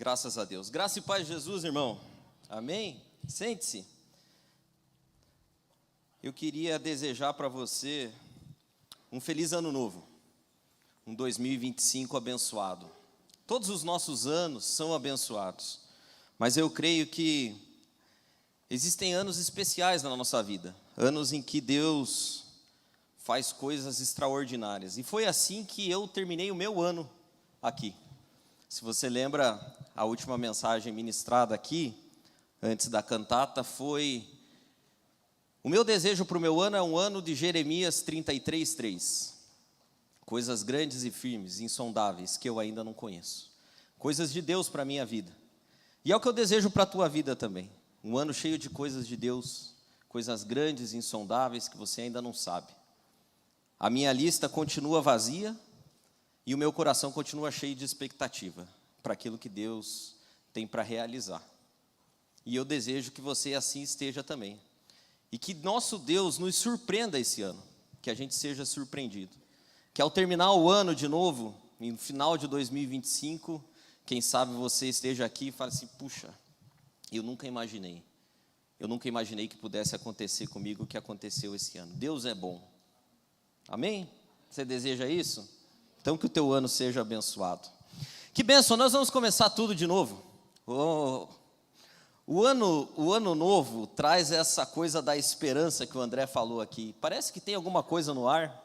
Graças a Deus. Graça e paz de Jesus, irmão. Amém? Sente-se. Eu queria desejar para você um feliz ano novo, um 2025 abençoado. Todos os nossos anos são abençoados, mas eu creio que existem anos especiais na nossa vida, anos em que Deus faz coisas extraordinárias. E foi assim que eu terminei o meu ano aqui. Se você lembra, a última mensagem ministrada aqui, antes da cantata, foi: o meu desejo para o meu ano é um ano de Jeremias 33:3. Coisas grandes e firmes, insondáveis, que eu ainda não conheço. Coisas de Deus para a minha vida. E é o que eu desejo para a tua vida também. Um ano cheio de coisas de Deus, coisas grandes e insondáveis que você ainda não sabe. A minha lista continua vazia e o meu coração continua cheio de expectativa para aquilo que Deus tem para realizar. E eu desejo que você assim esteja também. E que nosso Deus nos surpreenda esse ano, que a gente seja surpreendido. Que ao terminar o ano de novo, no final de 2025, quem sabe você esteja aqui e fale assim: puxa, eu nunca imaginei que pudesse acontecer comigo o que aconteceu esse ano. Deus é bom. Amém? Você deseja isso? Então que o teu ano seja abençoado. Que bênção, nós vamos começar tudo de novo. O ano novo traz essa coisa da esperança que o André falou aqui. Parece que tem alguma coisa no ar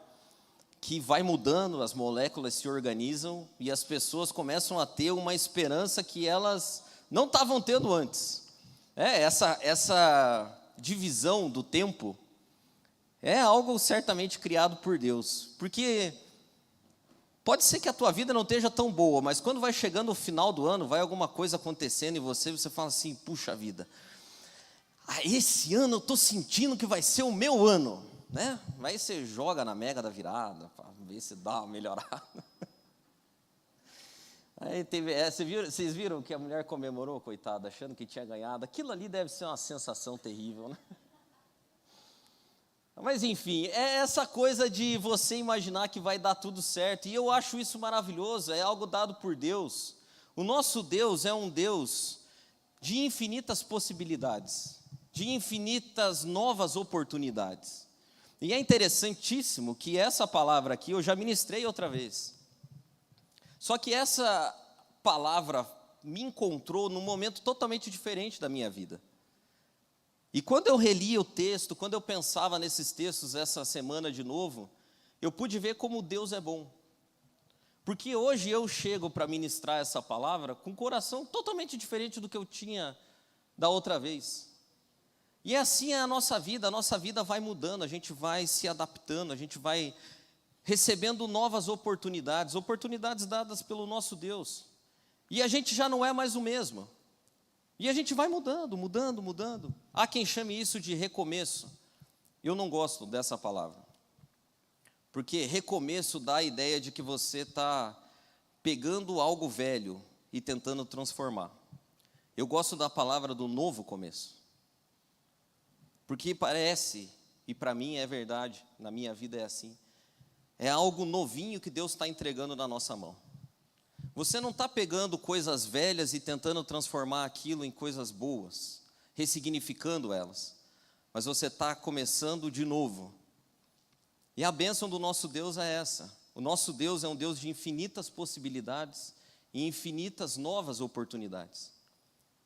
que vai mudando, as moléculas se organizam e as pessoas começam a ter uma esperança que elas não estavam tendo antes. Essa divisão do tempo é algo certamente criado por Deus, porque pode ser que a tua vida não esteja tão boa, mas quando vai chegando o final do ano, vai alguma coisa acontecendo em você fala assim: puxa vida, esse ano eu estou sentindo que vai ser o meu ano, né? Aí você joga na mega da virada, para ver se dá uma melhorada. Aí vocês viram que a mulher comemorou, coitada, achando que tinha ganhado. Aquilo ali deve ser uma sensação terrível, né? Mas enfim, é essa coisa de você imaginar que vai dar tudo certo, e eu acho isso maravilhoso, é algo dado por Deus. O nosso Deus é um Deus de infinitas possibilidades, de infinitas novas oportunidades. E é interessantíssimo que essa palavra aqui eu já ministrei outra vez. Só que essa palavra me encontrou num momento totalmente diferente da minha vida. E quando eu relia o texto, quando eu pensava nesses textos essa semana de novo, eu pude ver como Deus é bom. Porque hoje eu chego para ministrar essa palavra com um coração totalmente diferente do que eu tinha da outra vez. E assim é a nossa vida vai mudando, a gente vai se adaptando, a gente vai recebendo novas oportunidades dadas pelo nosso Deus. E a gente já não é mais o mesmo. E a gente vai mudando. Há quem chame isso de recomeço. Eu não gosto dessa palavra. Porque recomeço dá a ideia de que você está pegando algo velho e tentando transformar. Eu gosto da palavra do novo começo. Porque parece, e para mim é verdade, na minha vida é assim, é algo novinho que Deus está entregando na nossa mão. Você não está pegando coisas velhas e tentando transformar aquilo em coisas boas, ressignificando elas, mas você está começando de novo. E a bênção do nosso Deus é essa. O nosso Deus é um Deus de infinitas possibilidades e infinitas novas oportunidades.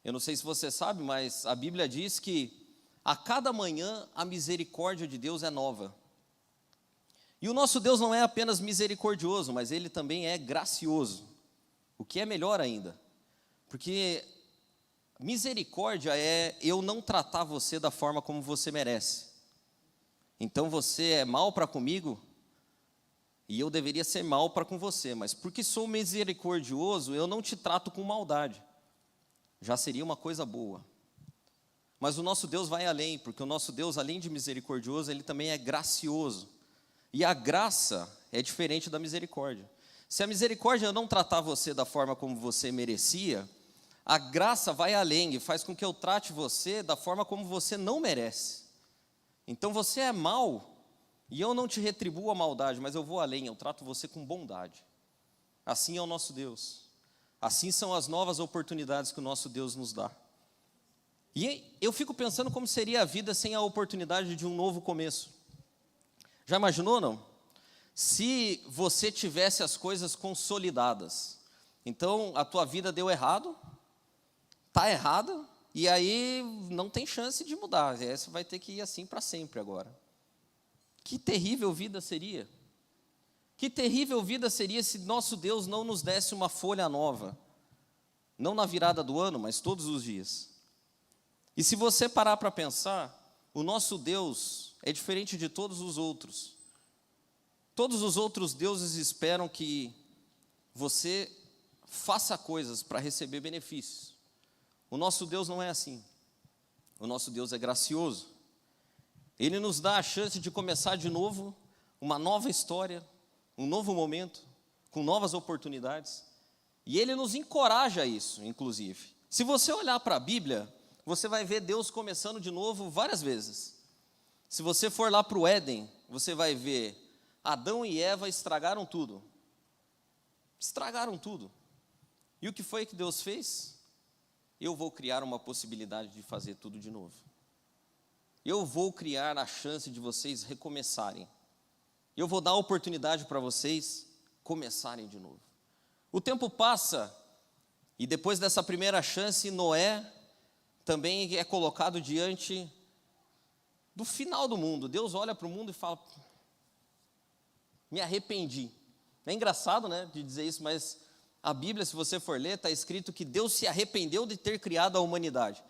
Eu não sei se você sabe, mas a Bíblia diz que a cada manhã a misericórdia de Deus é nova. E o nosso Deus não é apenas misericordioso, mas Ele também é gracioso. O que é melhor ainda, porque misericórdia é eu não tratar você da forma como você merece. Então você é mal para comigo, e eu deveria ser mal para com você, mas porque sou misericordioso, eu não te trato com maldade. Já seria uma coisa boa. Mas o nosso Deus vai além, porque o nosso Deus, além de misericordioso, Ele também é gracioso. E a graça é diferente da misericórdia. Se a misericórdia não tratar você da forma como você merecia, a graça vai além e faz com que eu trate você da forma como você não merece. Então você é mau, e eu não te retribuo a maldade, mas eu vou além, eu trato você com bondade. Assim é o nosso Deus. Assim são as novas oportunidades que o nosso Deus nos dá. E eu fico pensando como seria a vida sem a oportunidade de um novo começo. Já imaginou, não? Se você tivesse as coisas consolidadas. Então, a tua vida deu errado, está errada, e aí não tem chance de mudar. Você vai ter que ir assim para sempre agora. Que terrível vida seria. Que terrível vida seria se nosso Deus não nos desse uma folha nova. Não na virada do ano, mas todos os dias. E se você parar para pensar, o nosso Deus é diferente de todos os outros. Todos os outros deuses esperam que você faça coisas para receber benefícios. O nosso Deus não é assim. O nosso Deus é gracioso. Ele nos dá a chance de começar de novo, uma nova história, um novo momento, com novas oportunidades. E Ele nos encoraja a isso, inclusive. Se você olhar para a Bíblia, você vai ver Deus começando de novo várias vezes. Se você for lá para o Éden, você vai ver Adão e Eva estragaram tudo. Estragaram tudo. E o que foi que Deus fez? Eu vou criar uma possibilidade de fazer tudo de novo. Eu vou criar a chance de vocês recomeçarem. Eu vou dar a oportunidade para vocês começarem de novo. O tempo passa, e depois dessa primeira chance, Noé também é colocado diante do final do mundo. Deus olha para o mundo e fala: me arrependi. É engraçado, né, de dizer isso, mas a Bíblia, se você for ler, está escrito que Deus se arrependeu de ter criado a humanidade.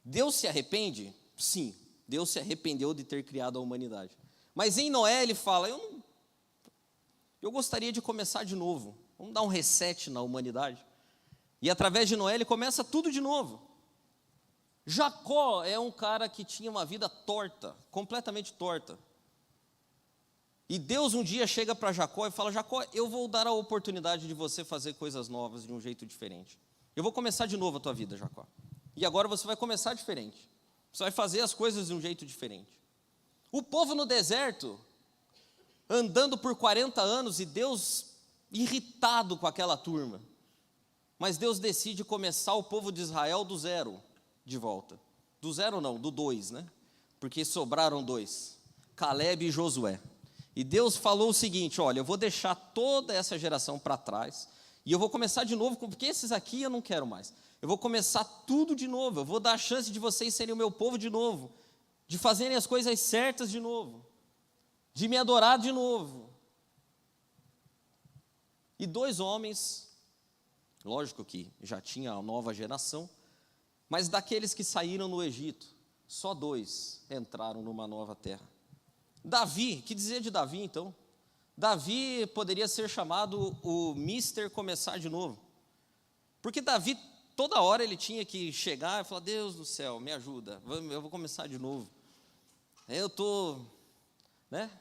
Deus se arrepende? Sim, Deus se arrependeu de ter criado a humanidade. Mas em Noé ele fala: eu gostaria de começar de novo. Vamos dar um reset na humanidade. E através de Noé ele começa tudo de novo. Jacó é um cara que tinha uma vida torta, completamente torta. E Deus um dia chega para Jacó e fala: Jacó, eu vou dar a oportunidade de você fazer coisas novas de um jeito diferente. Eu vou começar de novo a tua vida, Jacó. E agora você vai começar diferente. Você vai fazer as coisas de um jeito diferente. O povo no deserto, andando por 40 anos, e Deus irritado com aquela turma. Mas Deus decide começar o povo de Israel do zero de volta. Do zero não, do 2, né? Porque sobraram 2, Caleb e Josué. E Deus falou o seguinte: olha, eu vou deixar toda essa geração para trás, e eu vou começar de novo, porque esses aqui eu não quero mais. Eu vou começar tudo de novo, eu vou dar a chance de vocês serem o meu povo de novo, de fazerem as coisas certas de novo, de me adorar de novo. E 2 homens, lógico que já tinha a nova geração, mas daqueles que saíram no Egito, só 2 entraram numa nova terra. Davi, que dizer de Davi então? Davi poderia ser chamado o Mister Começar de Novo. Porque Davi, toda hora ele tinha que chegar e falar: Deus do céu, me ajuda, eu vou começar de novo. Eu estou, né?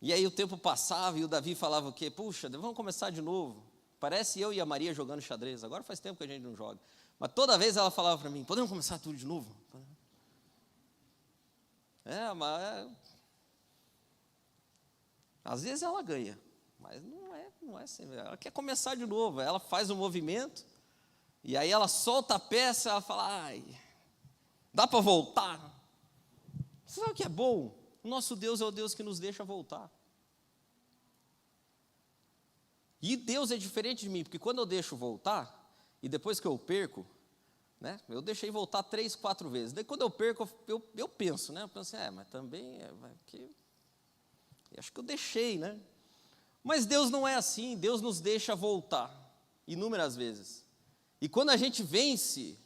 E aí o tempo passava e o Davi falava o quê? Puxa, vamos começar de novo. Parece eu e a Maria jogando xadrez. Agora faz tempo que a gente não joga. Mas toda vez ela falava para mim: podemos começar tudo de novo? Mas às vezes ela ganha, mas não é assim. Ela quer começar de novo. Ela faz um movimento e aí ela solta a peça. Ela fala: ai, dá para voltar? Você sabe o que é bom? O nosso Deus é o Deus que nos deixa voltar. E Deus é diferente de mim, porque quando eu deixo voltar e depois que eu perco, né, eu deixei voltar 3, 4 vezes. Daí quando eu perco, eu penso, né? Eu penso: mas também acho que eu deixei, né? Mas Deus não é assim. Deus nos deixa voltar inúmeras vezes. E quando a gente vence,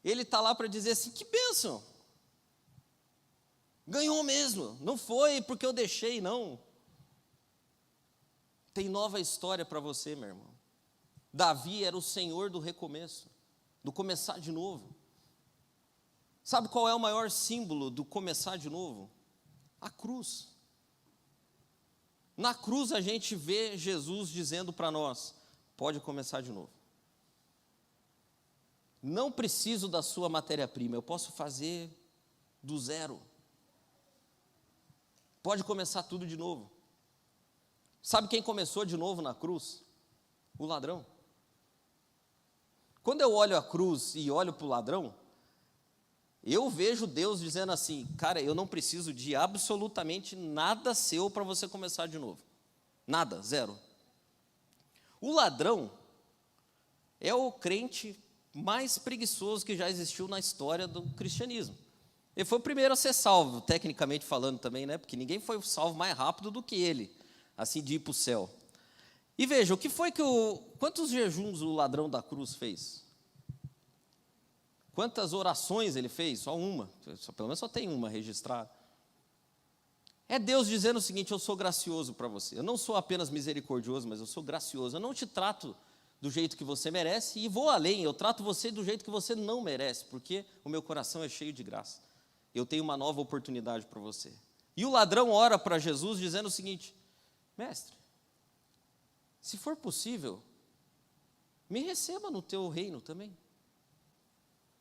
Ele está lá para dizer assim: que bênção! Ganhou mesmo. Não foi porque eu deixei, não. Tem nova história para você, meu irmão. Davi era o senhor do recomeço, do começar de novo. Sabe qual é o maior símbolo do começar de novo? A cruz. Na cruz a gente vê Jesus dizendo para nós: pode começar de novo. Não preciso da sua matéria-prima, eu posso fazer do zero. Pode começar tudo de novo. Sabe quem começou de novo na cruz? O ladrão. Quando eu olho a cruz e olho para o ladrão, eu vejo Deus dizendo assim: cara, eu não preciso de absolutamente nada seu para você começar de novo. Nada, zero. O ladrão é o crente mais preguiçoso que já existiu na história do cristianismo. Ele foi o primeiro a ser salvo, tecnicamente falando também, né? Porque ninguém foi salvo mais rápido do que ele, assim, de ir para o céu. E veja, quantos jejuns o ladrão da cruz fez? Quantas orações ele fez? Só uma, pelo menos só tem uma registrada. É Deus dizendo o seguinte: eu sou gracioso para você, eu não sou apenas misericordioso, mas eu sou gracioso, eu não te trato do jeito que você merece, e vou além, eu trato você do jeito que você não merece, porque o meu coração é cheio de graça, eu tenho uma nova oportunidade para você. E o ladrão ora para Jesus dizendo o seguinte: mestre, se for possível, me receba no teu reino também.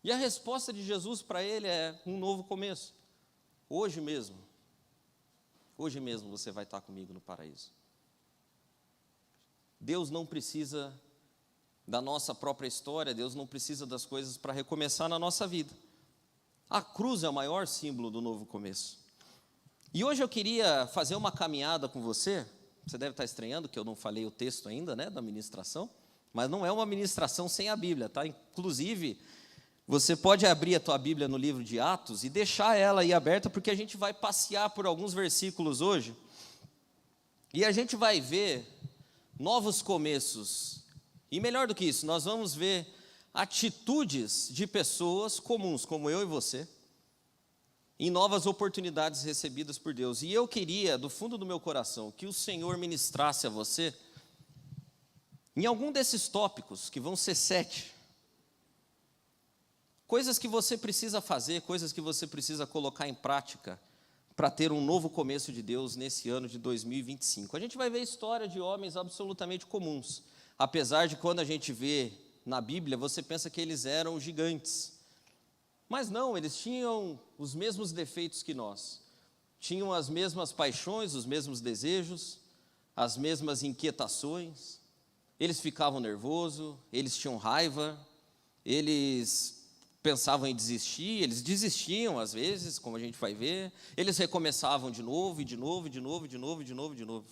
E a resposta de Jesus para ele é um novo começo. Hoje mesmo você vai estar comigo no paraíso. Deus não precisa da nossa própria história, Deus não precisa das coisas para recomeçar na nossa vida. A cruz é o maior símbolo do novo começo. E hoje eu queria fazer uma caminhada com você. Você deve estar estranhando que eu não falei o texto ainda, né, da ministração, mas não é uma ministração sem a Bíblia, tá? Inclusive, você pode abrir a tua Bíblia no livro de Atos e deixar ela aí aberta, porque a gente vai passear por alguns versículos hoje, e a gente vai ver novos começos, e melhor do que isso, nós vamos ver atitudes de pessoas comuns, como eu e você, em novas oportunidades recebidas por Deus. E eu queria, do fundo do meu coração, que o Senhor ministrasse a você, em algum desses tópicos, que vão ser 7, coisas que você precisa fazer, coisas que você precisa colocar em prática para ter um novo começo de Deus nesse ano de 2025. A gente vai ver a história de homens absolutamente comuns, apesar de quando a gente vê na Bíblia, você pensa que eles eram gigantes. Mas não, eles tinham os mesmos defeitos que nós. Tinham as mesmas paixões, os mesmos desejos, as mesmas inquietações. Eles ficavam nervosos, eles tinham raiva, eles pensavam em desistir, eles desistiam às vezes, como a gente vai ver, eles recomeçavam de novo, e de novo, e de novo, e de novo, e de novo, e de novo.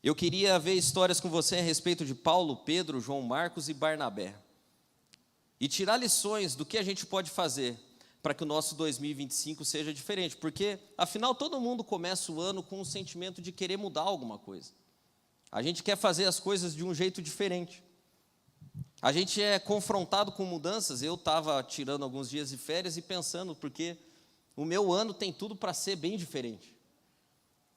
Eu queria ver histórias com você a respeito de Paulo, Pedro, João Marcos e Barnabé, e tirar lições do que a gente pode fazer para que o nosso 2025 seja diferente, porque afinal todo mundo começa o ano com um sentimento de querer mudar alguma coisa. A gente quer fazer as coisas de um jeito diferente. A gente é confrontado com mudanças. Eu estava tirando alguns dias de férias e pensando, porque o meu ano tem tudo para ser bem diferente.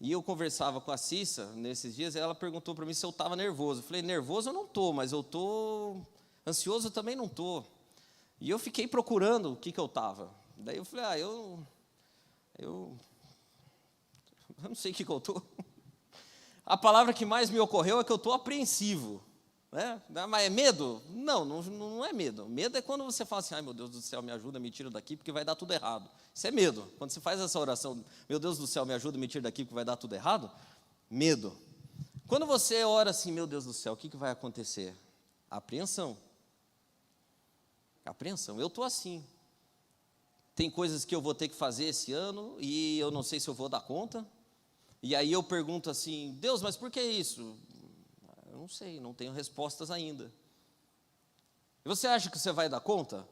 E eu conversava com a Cissa nesses dias, e ela perguntou para mim se eu estava nervoso. Eu falei: nervoso eu não estou, mas eu estou ansioso, eu também não estou. E eu fiquei procurando o que eu estava. Daí eu falei: eu não sei o que eu estou. A palavra que mais me ocorreu é que eu estou apreensivo. Mas é medo? Não é medo. Medo é quando você fala assim: ai meu Deus do céu, me ajuda, me tira daqui porque vai dar tudo errado. Isso é medo. Quando você faz essa oração: meu Deus do céu, me ajuda, me tira daqui porque vai dar tudo errado, medo. Quando você ora assim: meu Deus do céu, o que vai acontecer? Apreensão. Eu estou assim. Tem coisas que eu vou ter que fazer esse ano e eu não sei se eu vou dar conta. E aí eu pergunto assim: Deus, mas por que isso? Eu não sei, não tenho respostas ainda. E você acha que você vai dar conta?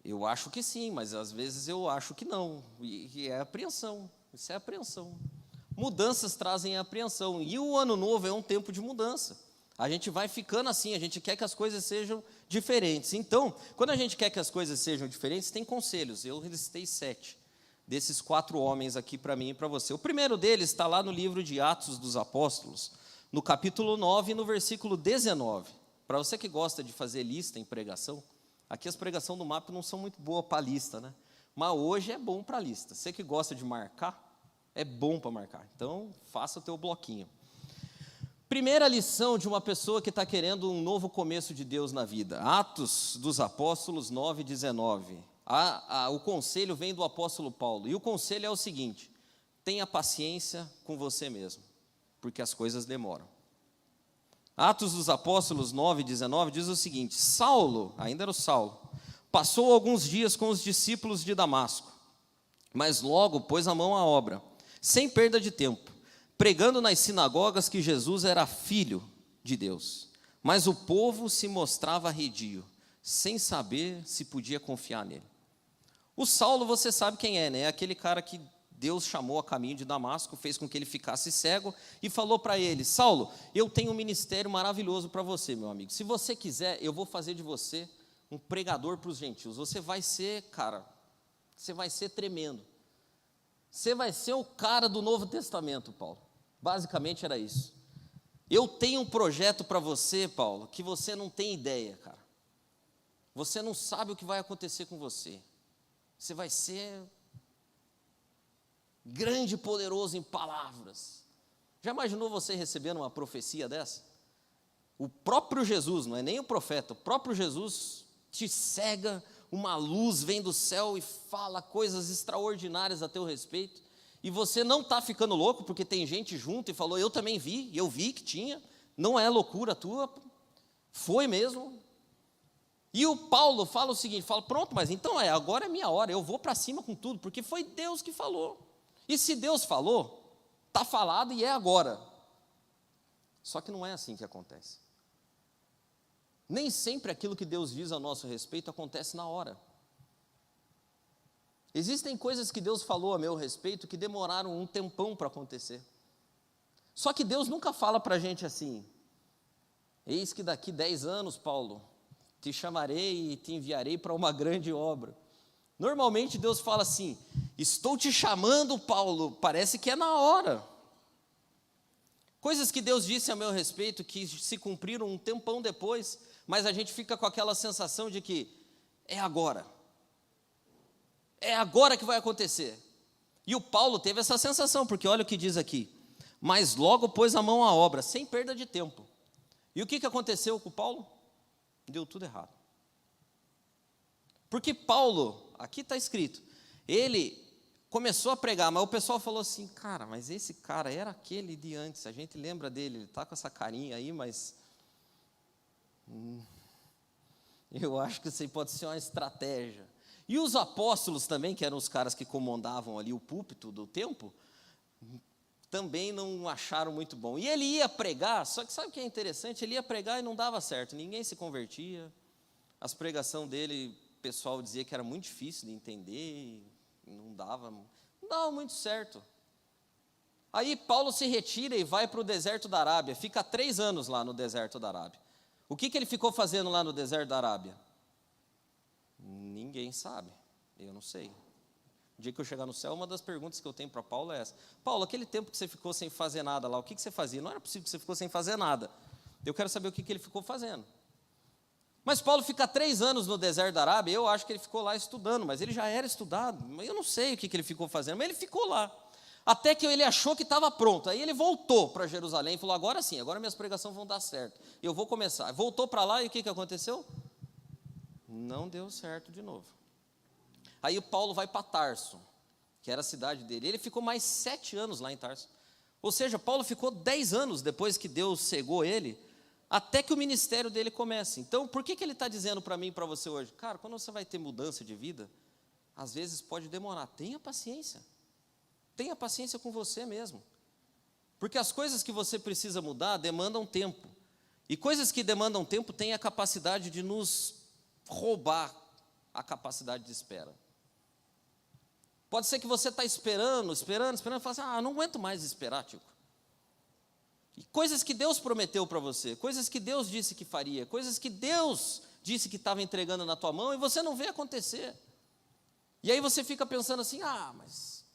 Eu acho que sim, mas às vezes eu acho que não. E é apreensão, isso é apreensão. Mudanças trazem apreensão, e o ano novo é um tempo de mudança. A gente vai ficando assim, a gente quer que as coisas sejam diferentes. Então, quando a gente quer que as coisas sejam diferentes, tem conselhos. Eu listei 7 desses 4 homens aqui para mim e para você. O primeiro deles está lá no livro de Atos dos Apóstolos, no capítulo 9, no versículo 19. Para você que gosta de fazer lista em pregação, aqui as pregações do MAP não são muito boas para lista, né? Mas hoje é bom para lista. Você que gosta de marcar, é bom para marcar. Então, faça o teu bloquinho. Primeira lição de uma pessoa que está querendo um novo começo de Deus na vida. Atos dos Apóstolos 9, 19. O conselho vem do apóstolo Paulo. E o conselho é o seguinte: tenha paciência com você mesmo. porque as coisas demoram. Atos dos Apóstolos 9:19 diz o seguinte: Saulo, ainda era o Saulo, passou alguns dias com os discípulos de Damasco, mas logo pôs a mão à obra, sem perda de tempo, pregando nas sinagogas que Jesus era filho de Deus. Mas o povo se mostrava arredio, sem saber se podia confiar nele. O Saulo, você sabe quem é, né? É aquele cara que Deus chamou a caminho de Damasco, fez com que ele ficasse cego e falou para ele: Saulo, eu tenho um ministério maravilhoso para você, meu amigo. Se você quiser, eu vou fazer de você um pregador para os gentios. Você vai ser, cara, você vai ser tremendo. Você vai ser o cara do Novo Testamento, Paulo. Basicamente era isso. Eu tenho um projeto para você, Paulo, que você não tem ideia, cara. Você não sabe o que vai acontecer com você. Você vai ser grande e poderoso em palavras. Já imaginou você recebendo uma profecia dessa? O próprio Jesus, não é nem o profeta, o próprio Jesus te cega, uma luz vem do céu e fala coisas extraordinárias a teu respeito, e você não está ficando louco, porque tem gente junto e falou: eu também vi, e eu vi que tinha, não é loucura tua, foi mesmo. E o Paulo fala o seguinte, fala: pronto, mas então agora é minha hora, eu vou para cima com tudo, porque foi Deus que falou. E se Deus falou, está falado e é agora. Só que não é assim que acontece. Nem sempre aquilo que Deus diz a nosso respeito acontece na hora. Existem coisas que Deus falou a meu respeito que demoraram um tempão para acontecer. Só que Deus nunca fala para a gente assim: eis que daqui 10 anos, Paulo, te chamarei e te enviarei para uma grande obra. Normalmente Deus fala assim: estou te chamando, Paulo, parece que é na hora. Coisas que Deus disse a meu respeito que se cumpriram um tempão depois, mas a gente fica com aquela sensação de que é agora. É agora que vai acontecer. E o Paulo teve essa sensação, porque olha o que diz aqui: mas logo pôs a mão à obra, sem perda de tempo. E o que aconteceu com o Paulo? Deu tudo errado. Porque Paulo, aqui está escrito, ele começou a pregar, mas o pessoal falou assim: cara, mas esse cara era aquele de antes, a gente lembra dele, ele está com essa carinha aí, mas eu acho que isso aí pode ser uma estratégia. E os apóstolos também, que eram os caras que comandavam ali o púlpito do templo, também não acharam muito bom. E ele ia pregar, só que sabe o que é interessante? Ele ia pregar e não dava certo, ninguém se convertia. As pregações dele, o pessoal dizia que era muito difícil de entender, não dava muito certo. Aí Paulo se retira e vai para o deserto da Arábia, fica 3 anos lá no deserto da Arábia. O que ele ficou fazendo lá no deserto da Arábia? Ninguém sabe, eu não sei. O dia que eu chegar no céu, uma das perguntas que eu tenho para Paulo é essa: Paulo, aquele tempo que você ficou sem fazer nada lá, o que você fazia? Não era possível que você ficou sem fazer nada. Eu quero saber o que ele ficou fazendo. Mas Paulo fica 3 anos no deserto da Arábia, eu acho que ele ficou lá estudando, mas ele já era estudado, mas eu não sei o que ele ficou fazendo, mas ele ficou lá. Até que ele achou que estava pronto, aí ele voltou para Jerusalém e falou: agora sim, agora minhas pregações vão dar certo, eu vou começar. Voltou para lá e o que aconteceu? Não deu certo de novo. Aí o Paulo vai para Tarso, que era a cidade dele. Ele ficou mais 7 anos lá em Tarso. Ou seja, Paulo ficou 10 anos depois que Deus cegou ele, até que o ministério dele comece. Então, por que ele está dizendo para mim e para você hoje? Cara, quando você vai ter mudança de vida, às vezes pode demorar. Tenha paciência. Tenha paciência com você mesmo. Porque as coisas que você precisa mudar demandam tempo. E coisas que demandam tempo têm a capacidade de nos roubar a capacidade de espera. Pode ser que você está esperando, e fala assim: não aguento mais esperar, Tico. E coisas que Deus prometeu para você, coisas que Deus disse que faria, coisas que Deus disse que estava entregando na tua mão e você não vê acontecer. E aí você fica pensando assim: mas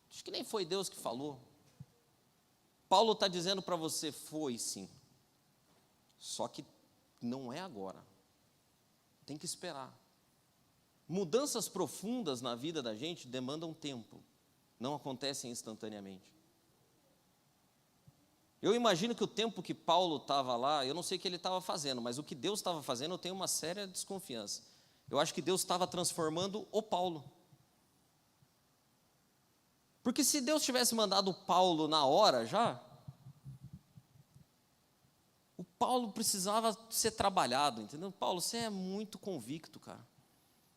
acho que nem foi Deus que falou. Paulo está dizendo para você: foi sim. Só que não é agora. Tem que esperar. Mudanças profundas na vida da gente demandam tempo, não acontecem instantaneamente. Eu imagino que o tempo que Paulo estava lá, eu não sei o que ele estava fazendo, mas o que Deus estava fazendo, eu tenho uma séria desconfiança. Eu acho que Deus estava transformando o Paulo. Porque se Deus tivesse mandado o Paulo na hora já, Paulo precisava ser trabalhado, entendeu? Paulo, você é muito convicto, cara.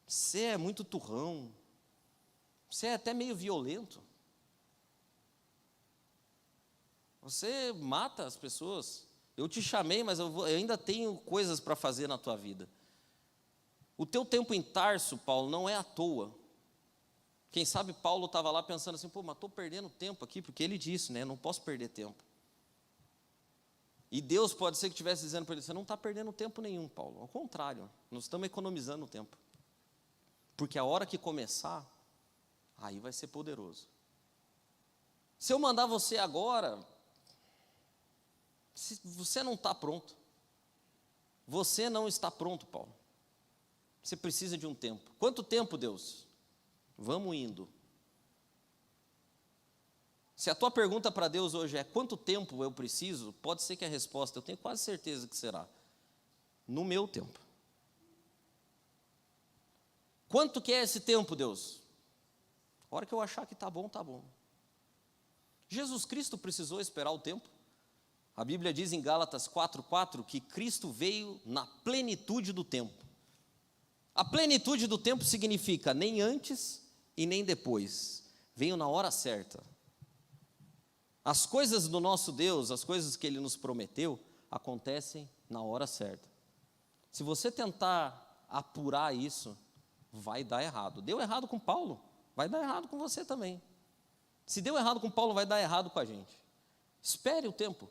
Você é muito turrão. Você é até meio violento. Você mata as pessoas. Eu te chamei, mas eu ainda tenho coisas para fazer na tua vida. O teu tempo em Tarso, Paulo, não é à toa. Quem sabe Paulo estava lá pensando assim, mas estou perdendo tempo aqui, porque ele disse, né, não posso perder tempo. E Deus pode ser que estivesse dizendo para ele, você não está perdendo tempo nenhum, Paulo. Ao contrário, nós estamos economizando tempo. Porque a hora que começar, aí vai ser poderoso. Se eu mandar você agora, você não está pronto. Você não está pronto, Paulo. Você precisa de um tempo. Quanto tempo, Deus? Vamos indo. Se a tua pergunta para Deus hoje é quanto tempo eu preciso, pode ser que a resposta, eu tenho quase certeza que será, no meu tempo. Quanto que é esse tempo, Deus? A hora que eu achar que está bom, está bom. Jesus Cristo precisou esperar o tempo. A Bíblia diz em Gálatas 4:4 que Cristo veio na plenitude do tempo. A plenitude do tempo significa nem antes e nem depois. Veio na hora certa. As coisas do nosso Deus, as coisas que Ele nos prometeu, acontecem na hora certa. Se você tentar apurar isso, vai dar errado. Deu errado com Paulo, vai dar errado com você também. Se deu errado com Paulo, vai dar errado com a gente. Espere o tempo.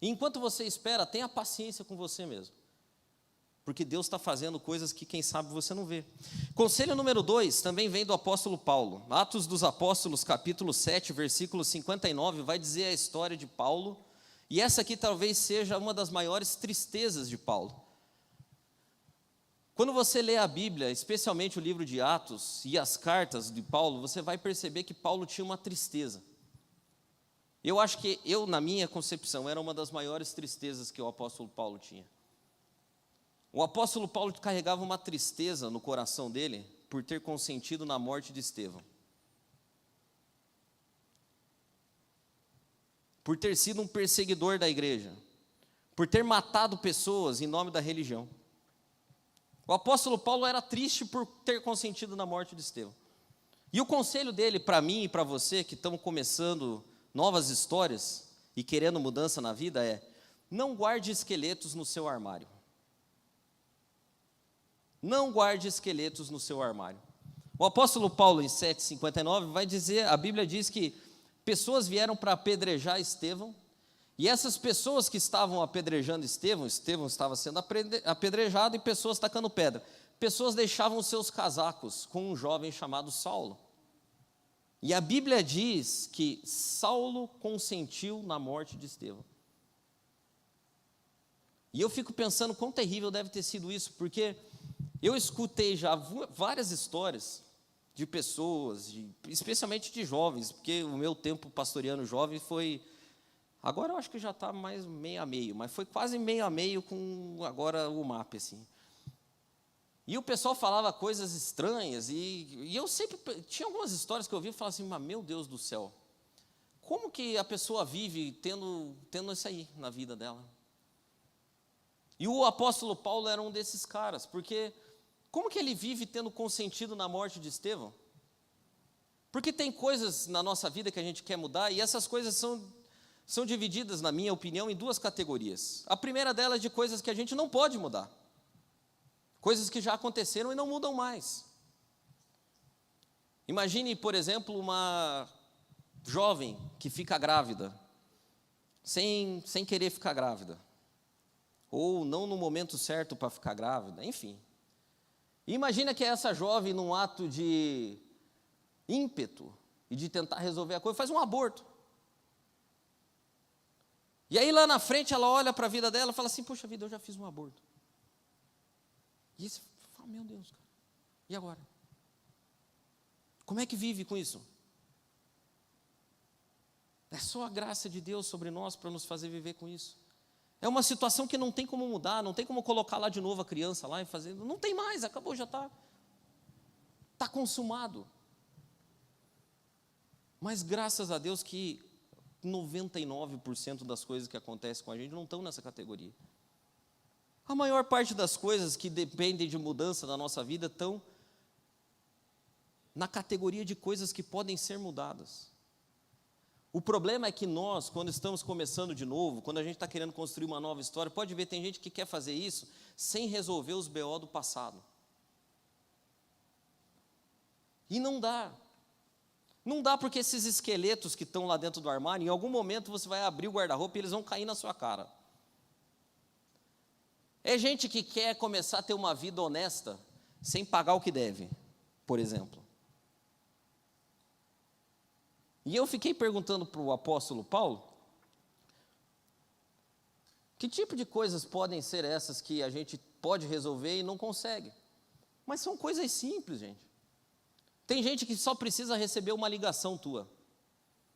E enquanto você espera, tenha paciência com você mesmo. Porque Deus está fazendo coisas que, quem sabe, você não vê. Conselho número 2, também vem do apóstolo Paulo. Atos dos Apóstolos, capítulo 7, versículo 59, vai dizer a história de Paulo. E essa aqui talvez seja uma das maiores tristezas de Paulo. Quando você lê a Bíblia, especialmente o livro de Atos e as cartas de Paulo, você vai perceber que Paulo tinha uma tristeza. Eu acho que na minha concepção, era uma das maiores tristezas que o apóstolo Paulo tinha. O apóstolo Paulo carregava uma tristeza no coração dele por ter consentido na morte de Estevão. Por ter sido um perseguidor da igreja. Por ter matado pessoas em nome da religião. O apóstolo Paulo era triste por ter consentido na morte de Estevão. E o conselho dele para mim e para você que estamos começando novas histórias e querendo mudança na vida é: não guarde esqueletos no seu armário. Não guarde esqueletos no seu armário. O apóstolo Paulo, em 7,59, vai dizer, a Bíblia diz que pessoas vieram para apedrejar Estevão, e essas pessoas que estavam apedrejando Estevão estava sendo apedrejado e pessoas tacando pedra. Pessoas deixavam os seus casacos com um jovem chamado Saulo. E a Bíblia diz que Saulo consentiu na morte de Estevão. E eu fico pensando quão terrível deve ter sido isso, porque eu escutei já várias histórias de pessoas, especialmente de jovens, porque o meu tempo pastoreando jovem foi... Agora eu acho que já está mais meio a meio, mas foi quase meio a meio com agora o MAP, assim. E o pessoal falava coisas estranhas, e eu sempre... Tinha algumas histórias que eu ouvia e falava assim, mas meu Deus do céu, como que a pessoa vive tendo isso aí na vida dela? E o apóstolo Paulo era um desses caras, porque... Como que ele vive tendo consentido na morte de Estevão? Porque tem coisas na nossa vida que a gente quer mudar, e essas coisas são divididas, na minha opinião, em duas categorias. A primeira delas é de coisas que a gente não pode mudar. Coisas que já aconteceram e não mudam mais. Imagine, por exemplo, uma jovem que fica grávida, sem querer ficar grávida. Ou não no momento certo para ficar grávida, enfim. Imagina que essa jovem, num ato de ímpeto e de tentar resolver a coisa, faz um aborto. E aí lá na frente ela olha para a vida dela e fala assim, poxa vida, eu já fiz um aborto. E aí você fala, meu Deus, cara, e agora? Como é que vive com isso? É só a graça de Deus sobre nós para nos fazer viver com isso. É uma situação que não tem como mudar, não tem como colocar lá de novo a criança lá e fazer, não tem mais, acabou, já está consumado. Mas graças a Deus que 99% das coisas que acontecem com a gente não estão nessa categoria. A maior parte das coisas que dependem de mudança na nossa vida estão na categoria de coisas que podem ser mudadas. O problema é que nós, quando estamos começando de novo, quando a gente está querendo construir uma nova história, pode ver, tem gente que quer fazer isso sem resolver os BO do passado. E não dá. Não dá porque esses esqueletos que estão lá dentro do armário, em algum momento você vai abrir o guarda-roupa e eles vão cair na sua cara. É gente que quer começar a ter uma vida honesta sem pagar o que deve, por exemplo. E eu fiquei perguntando para o apóstolo Paulo, que tipo de coisas podem ser essas que a gente pode resolver e não consegue? Mas são coisas simples, gente. Tem gente que só precisa receber uma ligação tua.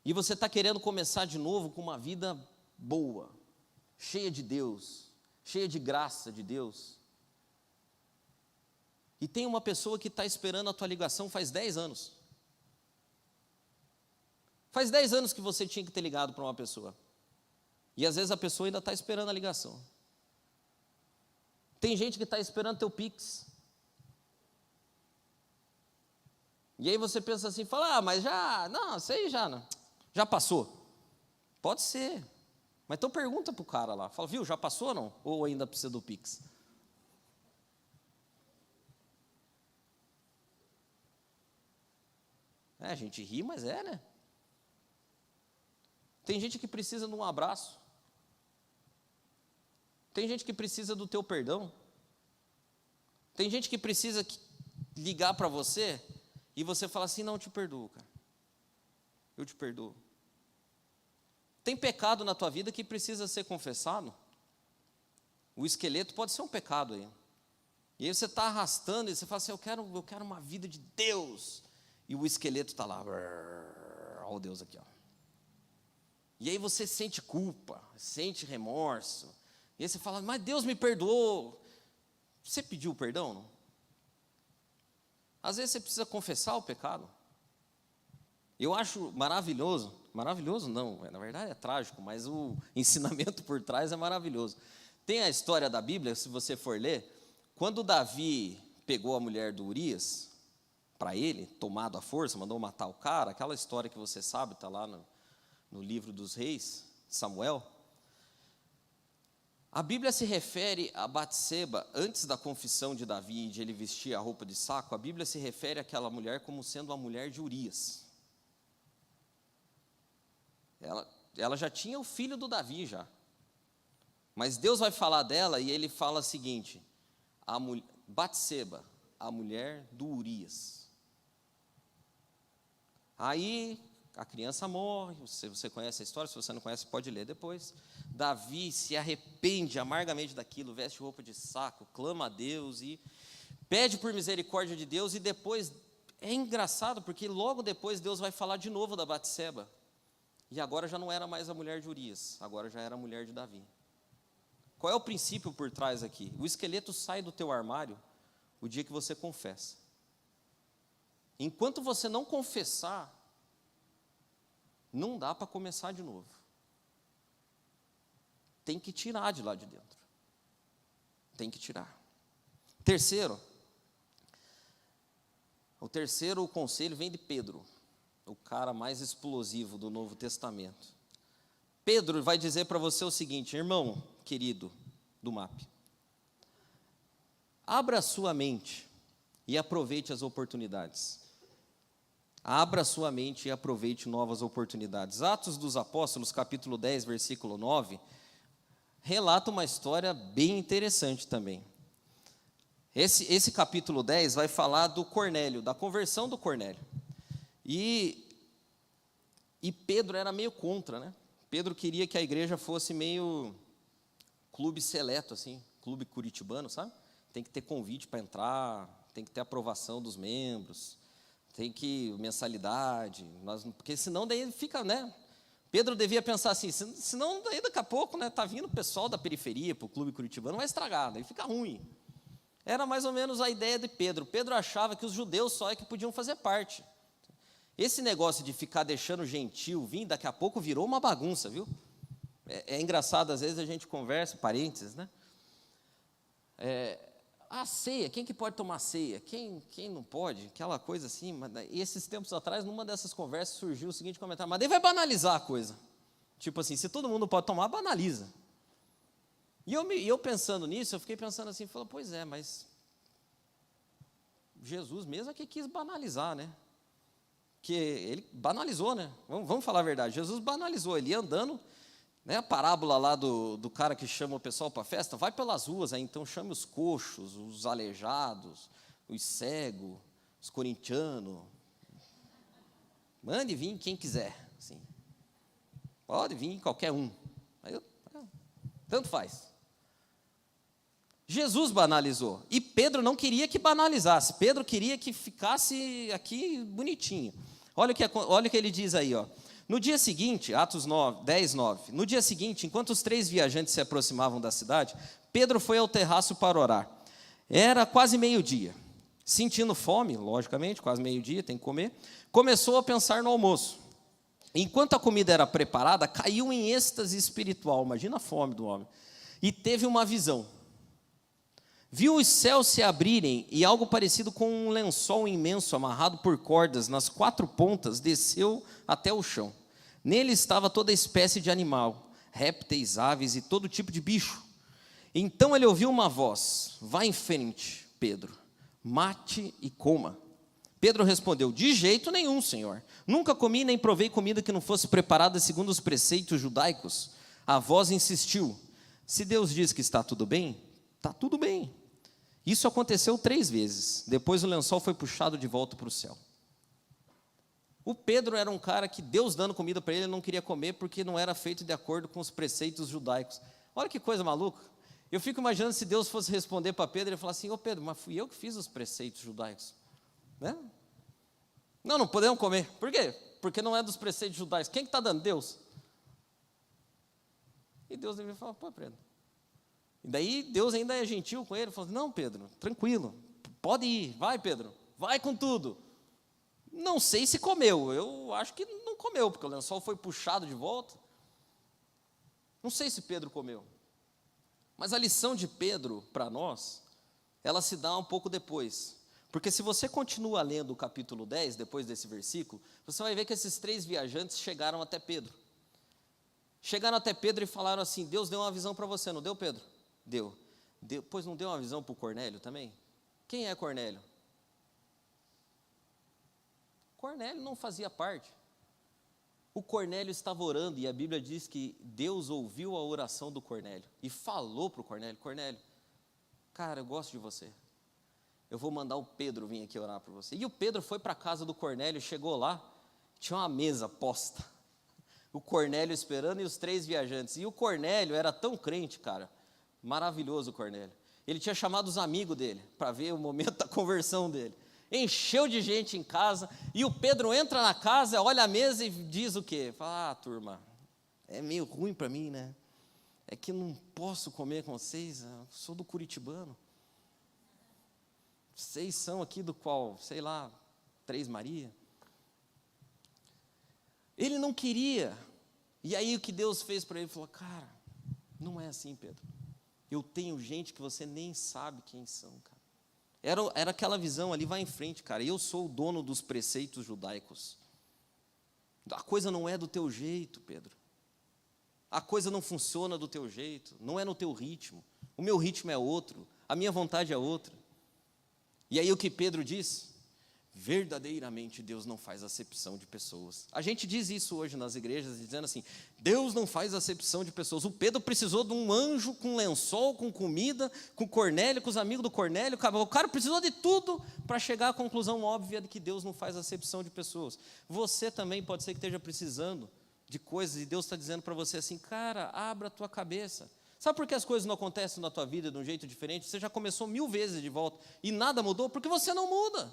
E você está querendo começar de novo com uma vida boa, cheia de Deus, cheia de graça de Deus. E tem uma pessoa que está esperando a tua ligação faz 10 anos. Faz 10 anos que você tinha que ter ligado para uma pessoa. E às vezes a pessoa ainda está esperando a ligação. Tem gente que está esperando teu Pix. E aí você pensa assim, fala, mas isso aí já passou. Pode ser. Mas então pergunta para o cara lá, fala, viu, já passou ou não? Ou ainda precisa do Pix? A gente ri, mas né? Tem gente que precisa de um abraço. Tem gente que precisa do teu perdão. Tem gente que precisa ligar para você e você fala assim, não, eu te perdoo, cara. Eu te perdoo. Tem pecado na tua vida que precisa ser confessado. O esqueleto pode ser um pecado aí. E aí você está arrastando e você fala assim, eu quero uma vida de Deus. E o esqueleto está lá. Olha o Deus aqui, ó. E aí você sente culpa, sente remorso. E aí você fala, mas Deus me perdoou. Você pediu perdão, não? Às vezes você precisa confessar o pecado. Eu acho maravilhoso não, na verdade é trágico, mas o ensinamento por trás é maravilhoso. Tem a história da Bíblia, se você for ler, quando Davi pegou a mulher do Urias, para ele, tomado à força, mandou matar o cara, aquela história que você sabe, está lá no livro dos reis, Samuel. A Bíblia se refere a Batseba, antes da confissão de Davi, de ele vestir a roupa de saco, a Bíblia se refere àquela mulher como sendo a mulher de Urias. Ela já tinha o filho do Davi já. Mas Deus vai falar dela e ele fala o seguinte, Batseba, a mulher do Urias. Aí a criança morre, você conhece a história, se você não conhece pode ler depois. Davi se arrepende amargamente daquilo, veste roupa de saco, clama a Deus e pede por misericórdia de Deus. E depois, é engraçado porque logo depois Deus vai falar de novo da Batseba. E agora já não era mais a mulher de Urias, agora já era a mulher de Davi. Qual é o princípio por trás aqui? O esqueleto sai do teu armário o dia que você confessa. Enquanto você não confessar, não dá para começar de novo. Tem que tirar de lá de dentro. Tem que tirar. O terceiro conselho vem de Pedro, o cara mais explosivo do Novo Testamento. Pedro vai dizer para você o seguinte, irmão querido do MAP, abra a sua mente e aproveite as oportunidades. Abra a sua mente e aproveite novas oportunidades. Atos dos Apóstolos, capítulo 10, versículo 9, relata uma história bem interessante também. Esse capítulo 10 vai falar do Cornélio, da conversão do Cornélio. E Pedro era meio contra, né? Pedro queria que a igreja fosse meio clube seleto, assim, clube curitibano, sabe? Tem que ter convite para entrar, tem que ter aprovação dos membros, tem que mensalidade, porque senão daí fica, né? Pedro devia pensar assim, senão daí daqui a pouco, né, tá vindo o pessoal da periferia para o clube curitibano, vai estragar, daí fica ruim. Era mais ou menos a ideia de Pedro. Pedro achava que os judeus só é que podiam fazer parte. Esse negócio de ficar deixando o gentil vir, daqui a pouco virou uma bagunça, viu? É engraçado, às vezes a gente conversa, parênteses, né? A ceia, quem que pode tomar ceia? Quem não pode? Aquela coisa assim. E esses tempos atrás, numa dessas conversas, surgiu o seguinte comentário: mas daí vai banalizar a coisa. Tipo assim, se todo mundo pode tomar, banaliza. E eu pensando nisso, eu fiquei pensando assim, falei, pois é, mas Jesus mesmo é que quis banalizar, né? Que ele banalizou, né? Vamos falar a verdade, Jesus banalizou, ele ia andando, né? A parábola lá do cara que chama o pessoal para a festa, vai pelas ruas, aí então chame os coxos, os aleijados, os cegos, os corintianos, mande vir quem quiser, assim. Pode vir qualquer um, tanto faz. Jesus banalizou, e Pedro não queria que banalizasse, Pedro queria que ficasse aqui bonitinho. Olha o que ele diz aí, ó. No dia seguinte, Atos 10, 9, no dia seguinte, enquanto os 3 viajantes se aproximavam da cidade, Pedro foi ao terraço para orar. Era quase meio-dia. Sentindo fome, logicamente, quase meio-dia, tem que comer, começou a pensar no almoço. Enquanto a comida era preparada, caiu em êxtase espiritual, imagina a fome do homem, e teve uma visão. Viu os céus se abrirem e algo parecido com um lençol imenso amarrado por cordas nas 4 pontas desceu até o chão. Nele estava toda espécie de animal, répteis, aves e todo tipo de bicho. Então ele ouviu uma voz: vá em frente, Pedro, mate e coma. Pedro respondeu: de jeito nenhum, Senhor. Nunca comi nem provei comida que não fosse preparada segundo os preceitos judaicos. A voz insistiu: se Deus diz que está tudo bem, está tudo bem. Isso aconteceu 3 vezes. Depois o lençol foi puxado de volta para o céu. O Pedro era um cara que Deus dando comida para ele não queria comer porque não era feito de acordo com os preceitos judaicos. Olha que coisa maluca. Eu fico imaginando se Deus fosse responder para Pedro e falar assim: ô Pedro, mas fui eu que fiz os preceitos judaicos, né? Não podemos comer. Por quê? Porque não é dos preceitos judaicos. Quem que está dando? Deus. E Deus deveria falar: pô, Pedro. E daí Deus ainda é gentil com ele, falou: não, Pedro, tranquilo, pode ir, vai, Pedro, vai com tudo. Não sei se comeu, eu acho que não comeu, porque o lençol foi puxado de volta. Não sei se Pedro comeu. Mas a lição de Pedro, para nós, ela se dá um pouco depois. Porque se você continua lendo o capítulo 10, depois desse versículo, você vai ver que esses 3 viajantes chegaram até Pedro. Chegaram até Pedro e falaram assim: Deus deu uma visão para você, não deu, Pedro? Deu. Pois não deu uma visão para o Cornélio também? Quem é Cornélio? Cornélio não fazia parte. O Cornélio estava orando e a Bíblia diz que Deus ouviu a oração do Cornélio e falou para o Cornélio: Cornélio, cara, eu gosto de você. Eu vou mandar o Pedro vir aqui orar por você. E o Pedro foi para a casa do Cornélio, chegou lá, tinha uma mesa posta. O Cornélio esperando e os 3 viajantes. E o Cornélio era tão crente, cara. Maravilhoso o Cornélio. Ele tinha chamado os amigos dele para ver o momento da conversão dele. Encheu de gente em casa. E o Pedro entra na casa, olha a mesa e diz o quê? Fala: turma, é meio ruim para mim, né? É que não posso comer com vocês. Eu sou do Curitibano. Vocês são aqui do qual, sei lá, 3 Maria. Ele não queria. E aí o que Deus fez para ele? Falou: cara, não é assim, Pedro. Eu tenho gente que você nem sabe quem são, cara. Era aquela visão ali: vai em frente, cara. Eu sou o dono dos preceitos judaicos. A coisa não é do teu jeito, Pedro. A coisa não funciona do teu jeito. Não é no teu ritmo. O meu ritmo é outro. A minha vontade é outra. E aí o que Pedro diz? Verdadeiramente Deus não faz acepção de pessoas. A gente diz isso hoje nas igrejas, dizendo assim: Deus não faz acepção de pessoas. O Pedro precisou de um anjo com lençol, com comida, com Cornélio, com os amigos do Cornélio. O cara precisou de tudo para chegar à conclusão óbvia de que Deus não faz acepção de pessoas. Você também pode ser que esteja precisando de coisas e Deus está dizendo para você assim: cara, abra a tua cabeça. Sabe por que as coisas não acontecem na tua vida de um jeito diferente? Você já começou 1000 vezes de volta e nada mudou porque você não muda.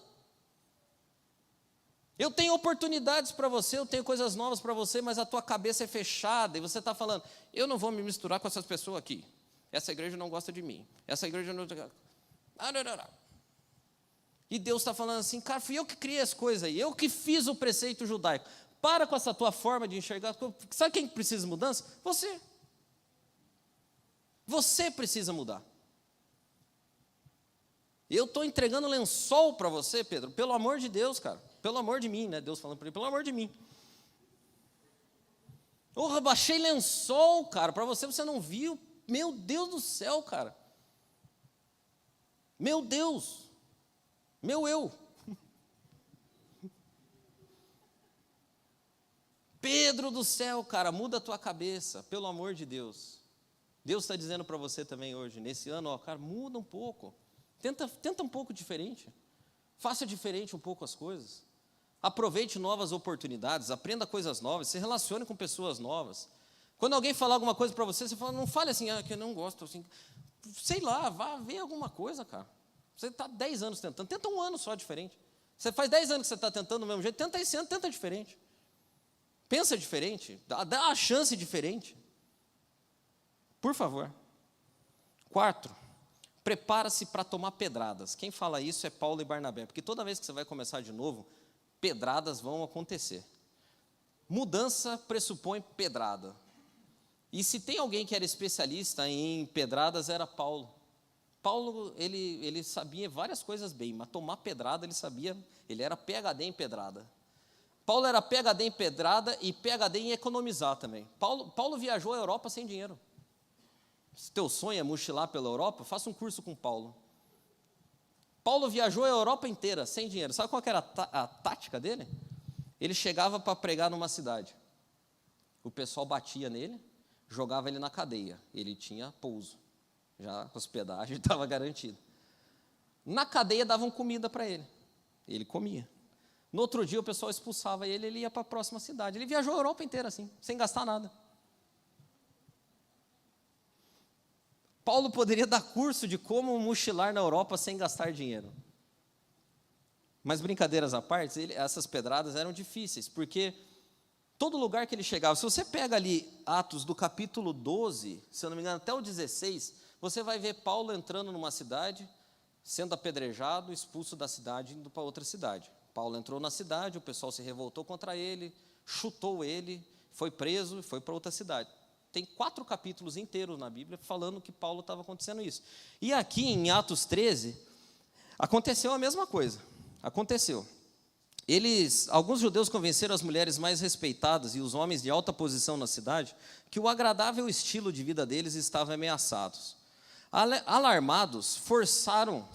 Eu tenho oportunidades para você, eu tenho coisas novas para você, mas a tua cabeça é fechada e você está falando: eu não vou me misturar com essas pessoas aqui. Essa igreja não gosta de mim. Essa igreja não... E Deus está falando assim: cara, fui eu que criei as coisas aí, eu que fiz o preceito judaico. Para com essa tua forma de enxergar. Sabe quem precisa de mudança? Você. Você precisa mudar. Eu estou entregando lençol para você, Pedro, pelo amor de Deus, cara, pelo amor de mim, né? Deus falando para ele, pelo amor de mim. Eu baixei lençol, cara, para você, você não viu? Meu Deus do céu, cara. Meu Deus. Meu eu. Pedro do céu, cara, muda a tua cabeça, pelo amor de Deus. Deus está dizendo para você também hoje, nesse ano, ó, cara, muda um pouco. Tenta um pouco diferente. Faça diferente um pouco as coisas. Aproveite novas oportunidades, aprenda coisas novas, se relacione com pessoas novas. Quando alguém falar alguma coisa para você, você fala, não fale assim, que eu não gosto, assim. Sei lá, vá ver alguma coisa, cara. Você está 10 anos tentando, tenta um ano só diferente. Você faz 10 anos que você está tentando do mesmo jeito, tenta esse ano, tenta diferente. Pensa diferente, dá uma chance diferente. Por favor. 4, prepara-se para tomar pedradas. Quem fala isso é Paulo e Barnabé, porque toda vez que você vai começar de novo, pedradas vão acontecer. Mudança pressupõe pedrada. E se tem alguém que era especialista em pedradas, era Paulo. Paulo, ele sabia várias coisas bem, mas tomar pedrada ele sabia, ele era PhD em pedrada. Paulo era PhD em pedrada e PhD em economizar também. Paulo viajou a Europa sem dinheiro. Se teu sonho é mochilar pela Europa, faça um curso com Paulo. Paulo viajou a Europa inteira sem dinheiro. Sabe qual que era a tática dele? Ele chegava para pregar numa cidade. O pessoal batia nele, jogava ele na cadeia. Ele tinha pouso. Já a hospedagem estava garantida. Na cadeia davam comida para ele. Ele comia. No outro dia o pessoal expulsava ele, ele ia para a próxima cidade. Ele viajou a Europa inteira assim, sem gastar nada. Paulo poderia dar curso de como mochilar na Europa sem gastar dinheiro. Mas brincadeiras à parte, essas pedradas eram difíceis, porque todo lugar que ele chegava, se você pega ali Atos do capítulo 12, se eu não me engano, até o 16, você vai ver Paulo entrando numa cidade, sendo apedrejado, expulso da cidade, indo para outra cidade. Paulo entrou na cidade, o pessoal se revoltou contra ele, chutou ele, foi preso e foi para outra cidade. Tem 4 capítulos inteiros na Bíblia falando que Paulo estava acontecendo isso. E aqui em Atos 13, aconteceu a mesma coisa. Aconteceu. Alguns judeus convenceram as mulheres mais respeitadas e os homens de alta posição na cidade que o agradável estilo de vida deles estava ameaçado. Alarmados, forçaram,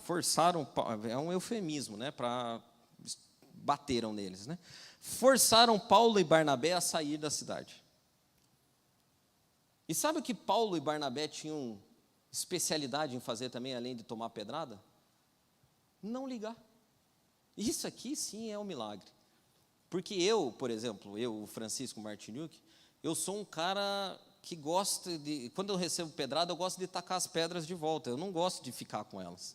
é um eufemismo, né, bateram neles, né? Forçaram Paulo e Barnabé a sair da cidade. E sabe o que Paulo e Barnabé tinham especialidade em fazer também, além de tomar pedrada? Não ligar. Isso aqui sim é um milagre. Porque eu, por exemplo, o Francisco Martiniuk, eu sou um cara que gosta de, quando eu recebo pedrada, eu gosto de tacar as pedras de volta, eu não gosto de ficar com elas.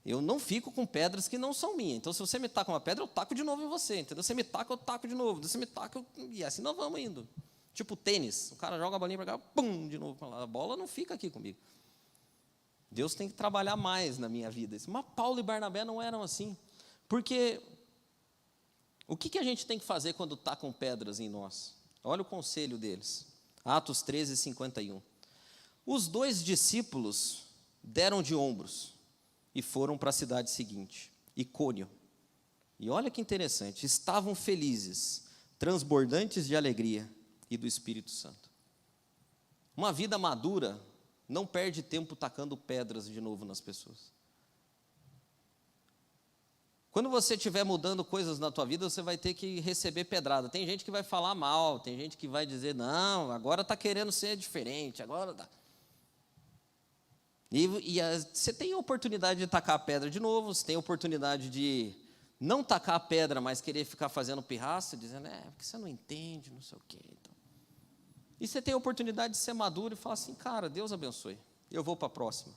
Eu não fico com pedras que não são minhas. Então, se você me taca uma pedra, eu taco de novo em você, entendeu? Você me taca, eu taco de novo. Você me taca, e assim nós vamos indo. Tipo tênis, o cara joga a bolinha para cá, pum, de novo para lá. A bola não fica aqui comigo. Deus tem que trabalhar mais na minha vida. Mas Paulo e Barnabé não eram assim. Porque o que a gente tem que fazer quando tacam pedras em nós? Olha o conselho deles. Atos 13, 51. Os 2 discípulos deram de ombros e foram para a cidade seguinte, Icônio. E olha que interessante, estavam felizes, transbordantes de alegria e do Espírito Santo. Uma vida madura não perde tempo tacando pedras de novo nas pessoas. Quando você estiver mudando coisas na tua vida, você vai ter que receber pedrada. Tem gente que vai falar mal, tem gente que vai dizer, não, agora está querendo ser diferente, agora dá. Você tem a oportunidade de tacar a pedra de novo, você tem a oportunidade de não tacar a pedra, mas querer ficar fazendo pirraça, dizendo, porque você não entende, não sei o quê. Então. E você tem a oportunidade de ser maduro e falar assim, cara, Deus abençoe, eu vou para a próxima.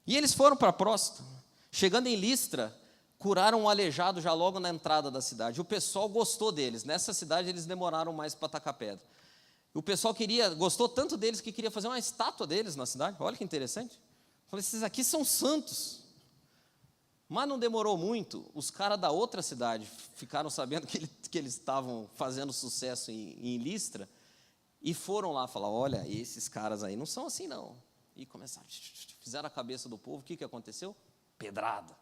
E eles foram para a próxima. Chegando em Listra, curaram um aleijado já logo na entrada da cidade. O pessoal gostou deles. Nessa cidade eles demoraram mais para tacar pedra. O pessoal gostou tanto deles que queria fazer uma estátua deles na cidade. Olha que interessante. Falei, esses aqui são santos. Mas não demorou muito, os caras da outra cidade ficaram sabendo que eles estavam fazendo sucesso em Listra e foram lá falar, olha, esses caras aí não são assim não. E começaram, fizeram a cabeça do povo. O que aconteceu? pedrada.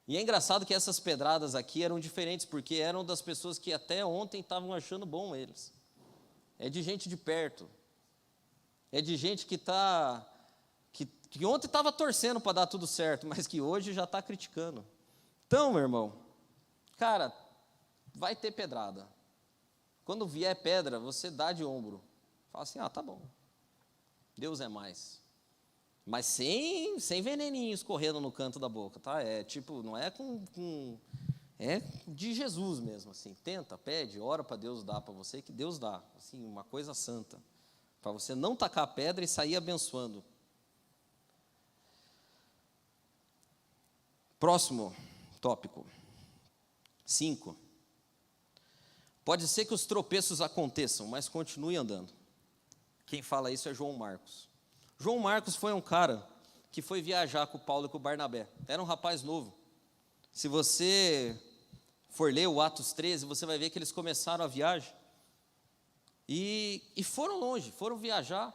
E é engraçado que essas pedradas aqui eram diferentes, porque eram das pessoas que até ontem estavam achando bom eles. É de gente de perto. É de gente que ontem estava torcendo para dar tudo certo, mas que hoje já está criticando. Então, meu irmão, cara, vai ter pedrada. Quando vier pedra, você dá de ombro. Fala assim, tá bom. Deus é mais. Mas sem veneninho escorrendo no canto da boca, tá? É tipo, não é é de Jesus mesmo, assim. Tenta, pede, ora para Deus dar para você, que Deus dá. Assim, uma coisa santa. Para você não tacar a pedra e sair abençoando. Próximo tópico. 5. Pode ser que os tropeços aconteçam, mas continue andando. Quem fala isso é João Marcos. João Marcos foi um cara que foi viajar com o Paulo e com o Barnabé. Era um rapaz novo. Se você for ler o Atos 13, você vai ver que eles começaram a viagem. E foram longe, foram viajar.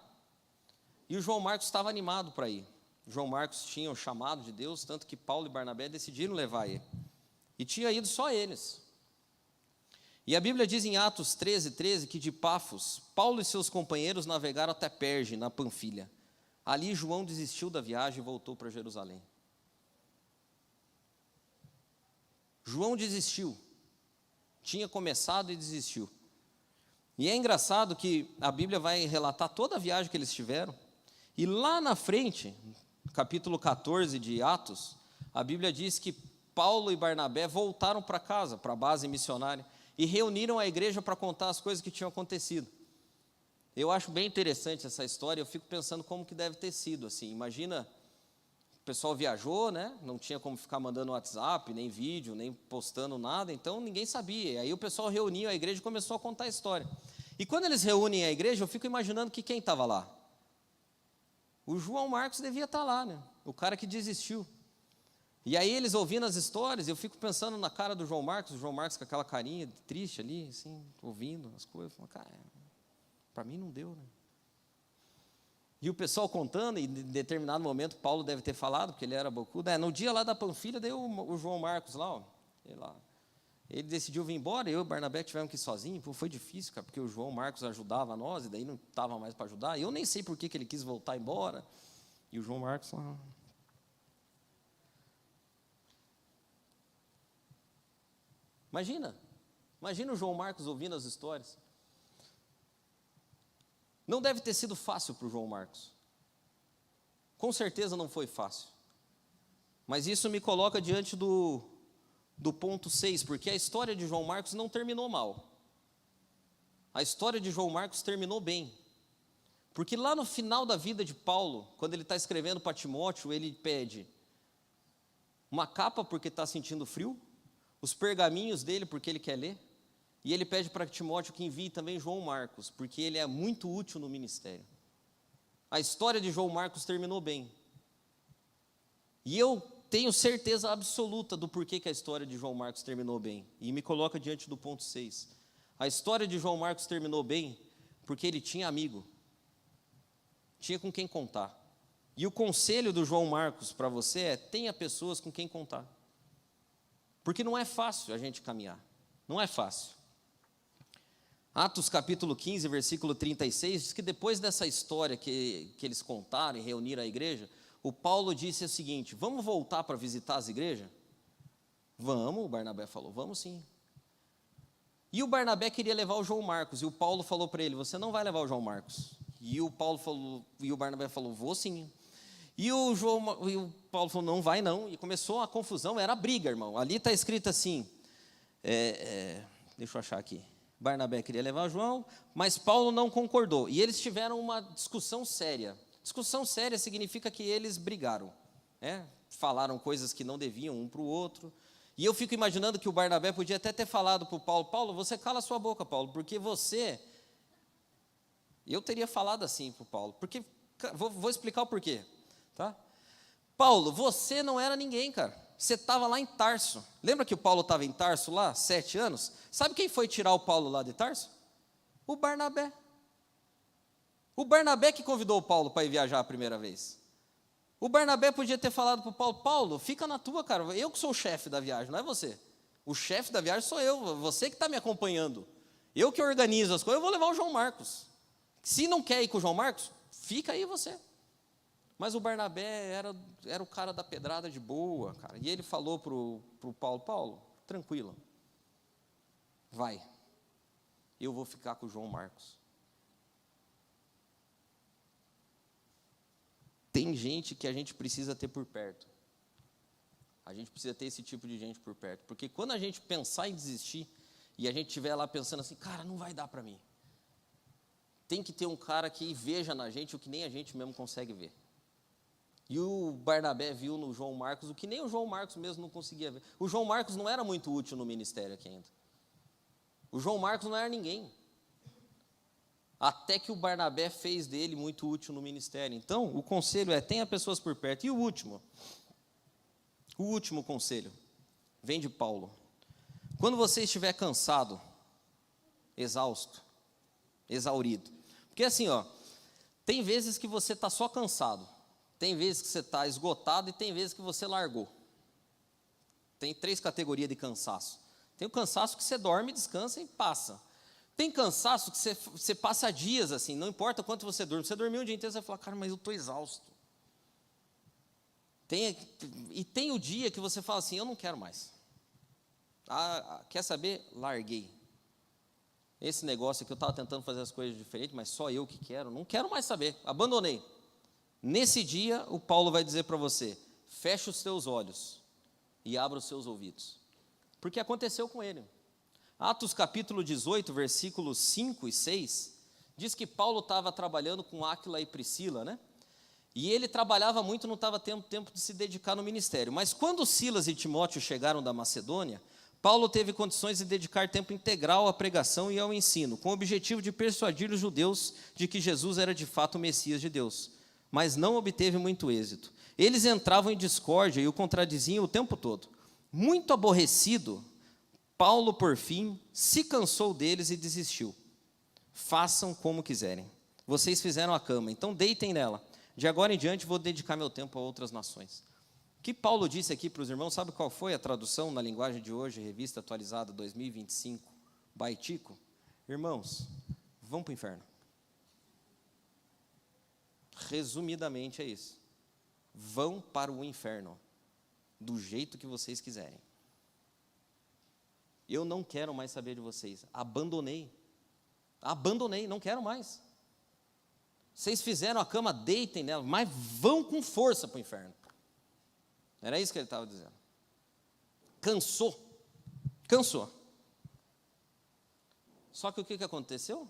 E o João Marcos estava animado para ir. O João Marcos tinha o chamado de Deus, tanto que Paulo e Barnabé decidiram levar ele. E tinha ido só eles. E a Bíblia diz em Atos 13, que de Pafos, Paulo e seus companheiros navegaram até Perge, na Panfilha. Ali João desistiu da viagem e voltou para Jerusalém. João desistiu. Tinha começado e desistiu. E é engraçado que a Bíblia vai relatar toda a viagem que eles tiveram. E lá na frente, capítulo 14 de Atos, a Bíblia diz que Paulo e Barnabé voltaram para casa, para a base missionária, e reuniram a igreja para contar as coisas que tinham acontecido. Eu acho bem interessante essa história, eu fico pensando como que deve ter sido, assim, imagina, o pessoal viajou, né, não tinha como ficar mandando WhatsApp, nem vídeo, nem postando nada, então ninguém sabia, e aí o pessoal reuniu a igreja e começou a contar a história. E quando eles reúnem a igreja, eu fico imaginando que quem estava lá? O João Marcos devia estar lá, né, o cara que desistiu. E aí eles ouvindo as histórias, eu fico pensando na cara do João Marcos com aquela carinha triste ali, assim, ouvindo as coisas, falando, cara, para mim não deu, né? E o pessoal contando, e em determinado momento Paulo deve ter falado, porque ele era bocudo, no dia lá da Panfilha, deu o João Marcos lá, ele decidiu vir embora, eu e o Barnabé tivemos que ir sozinhos, foi difícil, cara, porque o João Marcos ajudava nós, e daí não estava mais para ajudar, eu nem sei por que ele quis voltar embora, e o João Marcos lá... Imagina o João Marcos ouvindo as histórias. Não deve ter sido fácil para o João Marcos. Com certeza não foi fácil. Mas isso me coloca diante do ponto 6, porque a história de João Marcos não terminou mal. A história de João Marcos terminou bem. Porque lá no final da vida de Paulo, quando ele está escrevendo para Timóteo, ele pede uma capa porque está sentindo frio, os pergaminhos dele, porque ele quer ler, e ele pede para Timóteo que envie também João Marcos, porque ele é muito útil no ministério. A história de João Marcos terminou bem. E eu tenho certeza absoluta do porquê que a história de João Marcos terminou bem, e me coloca diante do ponto 6. A história de João Marcos terminou bem, porque ele tinha amigo, tinha com quem contar. E o conselho do João Marcos para você é, tenha pessoas com quem contar. Porque não é fácil a gente caminhar, não é fácil. Atos capítulo 15, versículo 36, diz que depois dessa história que eles contaram e reuniram a igreja, o Paulo disse o seguinte, vamos voltar para visitar as igrejas? Vamos, o Barnabé falou, vamos sim. E o Barnabé queria levar o João Marcos, e o Paulo falou para ele, você não vai levar o João Marcos. E o Barnabé falou, vou sim. E o Paulo falou, não vai não, e começou a confusão, era briga, irmão. Ali está escrito assim, deixa eu achar aqui, Barnabé queria levar o João, mas Paulo não concordou, e eles tiveram uma discussão séria. Discussão séria significa que eles brigaram, falaram coisas que não deviam um para o outro, e eu fico imaginando que o Barnabé podia até ter falado para o Paulo, Paulo, você cala sua boca, Paulo, porque eu teria falado assim para o Paulo, porque, vou explicar o porquê. Tá? Paulo, você não era ninguém, cara. Você estava lá em Tarso. Lembra que o Paulo estava em Tarso lá, 7 anos? Sabe quem foi tirar o Paulo lá de Tarso? O Barnabé. O Barnabé que convidou o Paulo para ir viajar a primeira vez. O Barnabé podia ter falado para o Paulo: Paulo, fica na tua, cara, eu que sou o chefe da viagem, não é você. O chefe da viagem sou eu, você que está me acompanhando. Eu que organizo as coisas, eu vou levar o João Marcos. Se não quer ir com o João Marcos, fica aí você. Mas o Barnabé era o cara da pedrada de boa, cara. E ele falou para o Paulo: Paulo, tranquilo, vai, eu vou ficar com o João Marcos. Tem gente que a gente precisa ter por perto. A gente precisa ter esse tipo de gente por perto. Porque quando a gente pensar em desistir, e a gente estiver lá pensando assim: cara, não vai dar para mim. Tem que ter um cara que veja na gente o que nem a gente mesmo consegue ver. E o Barnabé viu no João Marcos o que nem o João Marcos mesmo não conseguia ver. O João Marcos não era muito útil no ministério aqui ainda. O João Marcos não era ninguém. Até que o Barnabé fez dele muito útil no ministério. Então, o conselho é: tenha pessoas por perto. E o último conselho, vem de Paulo. Quando você estiver cansado, exausto, exaurido. Porque assim, tem vezes que você está só cansado. Tem vezes que você está esgotado e tem vezes que você largou. Tem 3 categorias de cansaço. Tem o cansaço que você dorme, descansa e passa. Tem cansaço que você passa dias assim, não importa quanto você dorme. Você dormiu um dia inteiro, você fala: cara, mas eu estou exausto. E tem o dia que você fala assim: eu não quero mais. Quer saber? Larguei. Esse negócio aqui, eu estava tentando fazer as coisas diferentes, mas só eu que quero. Não quero mais saber, abandonei. Nesse dia, o Paulo vai dizer para você: feche os seus olhos e abra os seus ouvidos. Porque aconteceu com ele. Atos capítulo 18, versículos 5 e 6, diz que Paulo estava trabalhando com Áquila e Priscila, né? E ele trabalhava muito, não estava tendo tempo de se dedicar no ministério. Mas quando Silas e Timóteo chegaram da Macedônia, Paulo teve condições de dedicar tempo integral à pregação e ao ensino, com o objetivo de persuadir os judeus de que Jesus era de fato o Messias de Deus. Mas não obteve muito êxito. Eles entravam em discórdia e o contradiziam o tempo todo. Muito aborrecido, Paulo, por fim, se cansou deles e desistiu. Façam como quiserem. Vocês fizeram a cama, então deitem nela. De agora em diante vou dedicar meu tempo a outras nações. O que Paulo disse aqui para os irmãos, sabe qual foi a tradução na linguagem de hoje, revista atualizada 2025, Baitico? Irmãos, vão para o inferno. Resumidamente é isso. Vão para o inferno, do jeito que vocês quiserem. Eu não quero mais saber de vocês. Abandonei, não quero mais. Vocês fizeram a cama, deitem nela, mas vão com força para o inferno. Era isso que ele estava dizendo. Cansou. Só que o que aconteceu?